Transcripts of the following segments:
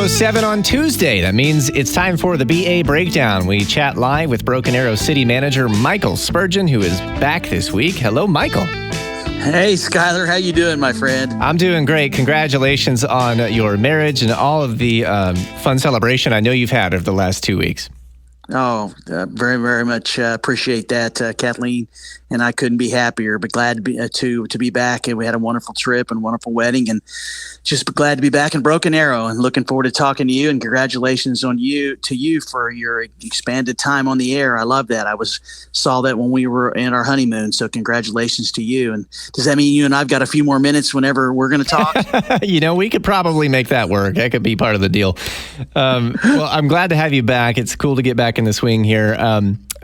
5:07 on Tuesday. That means it's time for the BA Breakdown. We chat live with Broken Arrow City Manager Michael Spurgeon, who is back this week. Hello, Michael. Hey, Skyler. How you doing, my friend? I'm doing great. Congratulations on your marriage and all of the fun celebration I know you've had over the last 2 weeks. Oh, very, very much appreciate that, Kathleen. And I couldn't be happier, but glad to be back. And we had a wonderful trip and wonderful wedding, and just glad to be back in Broken Arrow. And looking forward to talking to you. And congratulations to you for your expanded time on the air. I love that. Saw that when we were in our honeymoon. So congratulations to you. And does that mean you and I've got a few more minutes whenever we're going to talk? We could probably make that work. That could be part of the deal. Well, I'm glad to have you back. It's cool to get back in the swing here.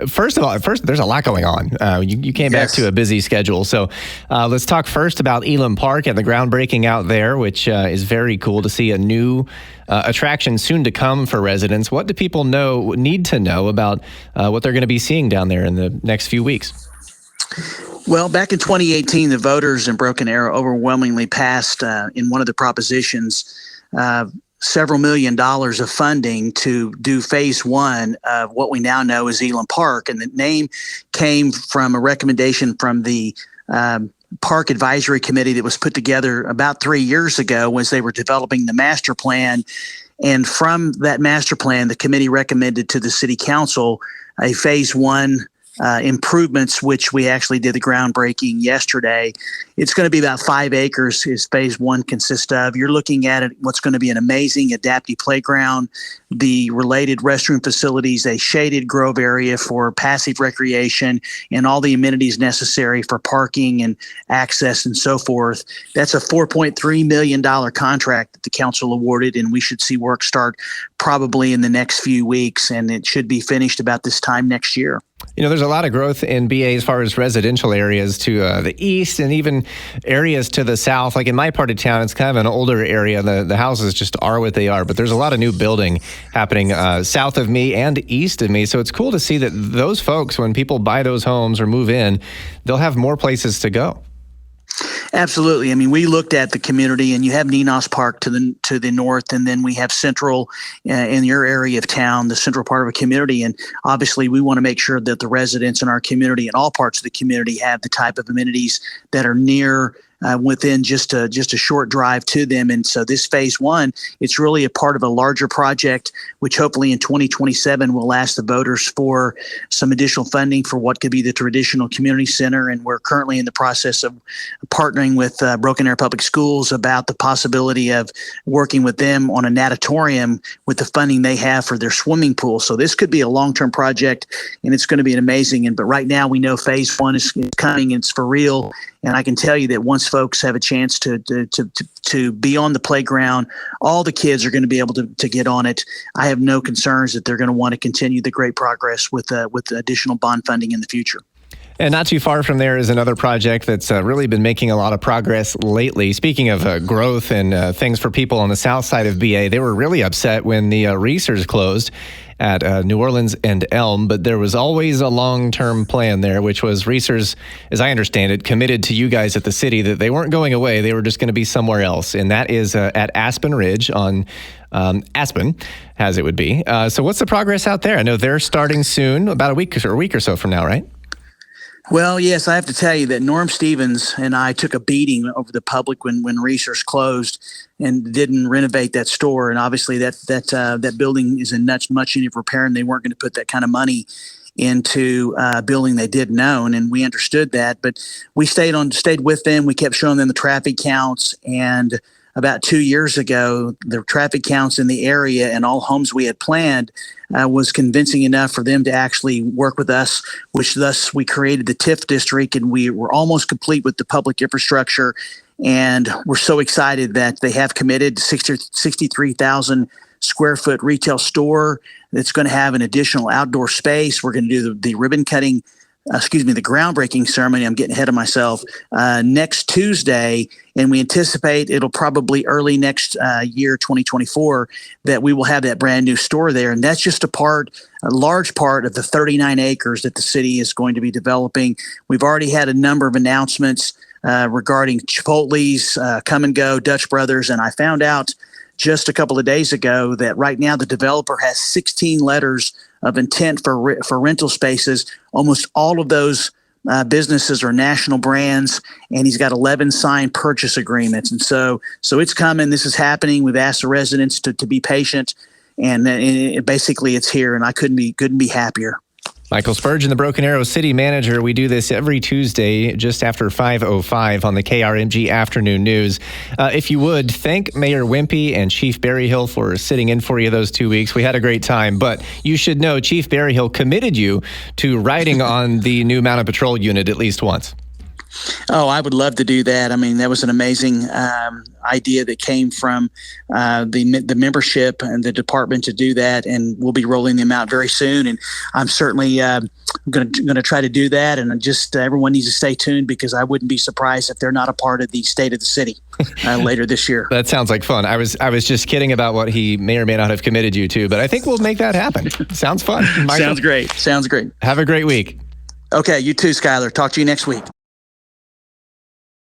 First, there's a lot going on. You came back to a busy schedule. So let's talk first about Elam Park and the groundbreaking out there, which is very cool to see a new attraction soon to come for residents. What do people need to know about what they're going to be seeing down there in the next few weeks? Well, back in 2018, the voters in Broken Arrow overwhelmingly passed in one of the propositions several $1 million of funding to do phase one of what we now know as Elam Park. And the name came from a recommendation from the Park Advisory Committee that was put together about 3 years ago as they were developing the master plan. And from that master plan, the committee recommended to the city council a phase one improvements, which we actually did the groundbreaking yesterday. It's going to be about 5 acres is phase one consists of. You're looking at what's going to be an amazing adaptive playground, the related restroom facilities, a shaded grove area for passive recreation, and all the amenities necessary for parking and access and so forth. That's a $4.3 million contract that the council awarded, and we should see work start probably in the next few weeks, and it should be finished about this time next year. There's a lot of growth in BA as far as residential areas to the east and even areas to the south. Like in my part of town, it's kind of an older area. The houses just are what they are, but there's a lot of new building happening south of me and east of me. So it's cool to see that those folks, when people buy those homes or move in, they'll have more places to go. Absolutely. I mean, we looked at the community, and you have Ninos Park to the north, and then we have Central in your area of town, the central part of a community. And obviously, we want to make sure that the residents in our community and all parts of the community have the type of amenities that are near within just a short drive to them. And so this phase one, it's really a part of a larger project, which hopefully in 2027 will ask the voters for some additional funding for what could be the traditional community center. And we're currently in the process of partnering with Broken Arrow Public Schools about the possibility of working with them on a natatorium with the funding they have for their swimming pool. So this could be a long-term project, and it's going to be an amazing. But right now we know phase one is coming, and it's for real. And I can tell you that once folks have a chance to be on the playground, all the kids are going to be able to get on it. I have no concerns that they're going to want to continue the great progress with additional bond funding in the future. And not too far from there is another project that's really been making a lot of progress lately. Speaking of growth and things for people on the south side of BA, they were really upset when the Reesers closed at New Orleans and Elm, but there was always a long-term plan there, which was Reesers, as I understand it, committed to you guys at the city that they weren't going away. They were just going to be somewhere else, and that is at Aspen Ridge on Aspen, as it would be. So what's the progress out there? I know they're starting soon, about a week or so from now, right? Well, yes, I have to tell you that Norm Stevens and I took a beating over the public when Reesers closed and didn't renovate that store. And obviously that building is in much need of repair, and they weren't going to put that kind of money into a building they didn't own. And we understood that, but we stayed with them. We kept showing them the traffic counts, and about 2 years ago, the traffic counts in the area and all homes we had planned was convincing enough for them to actually work with us, which thus we created the TIF district, and we were almost complete with the public infrastructure. And we're so excited that they have committed to 63,000 square foot retail store that's going to have an additional outdoor space. We're going to do the ribbon cutting, the groundbreaking ceremony. I'm getting ahead of myself, next Tuesday. And we anticipate it'll probably early next year, 2024, that we will have that brand new store there. And that's just a large part of the 39 acres that the city is going to be developing. We've already had a number of announcements regarding Chipotle's, Come and Go, Dutch Brothers. And I found out just a couple of days ago that right now the developer has 16 letters of intent for rental spaces. Almost all of those businesses are national brands, and he's got 11 signed purchase agreements. And so it's coming. This is happening. We've asked the residents to be patient, and basically it's here, and I couldn't be happier. Michael Spurgeon, the Broken Arrow City Manager. We do this every Tuesday just after 5:05 on the KRMG Afternoon News. If you would, thank Mayor Wimpy and Chief Berryhill for sitting in for you those 2 weeks. We had a great time, but you should know Chief Berryhill committed you to riding on the new Mounted Patrol unit at least once. Oh, I would love to do that. I mean, that was an amazing idea that came from the membership and the department to do that, and we'll be rolling them out very soon. And I'm certainly going to try to do that. And just everyone needs to stay tuned, because I wouldn't be surprised if they're not a part of the State of the City later this year. That sounds like fun. I was just kidding about what he may or may not have committed you to, but I think we'll make that happen. Sounds fun. Michael, Sounds great. Sounds great. Have a great week. Okay, you too, Skylar. Talk to you next week.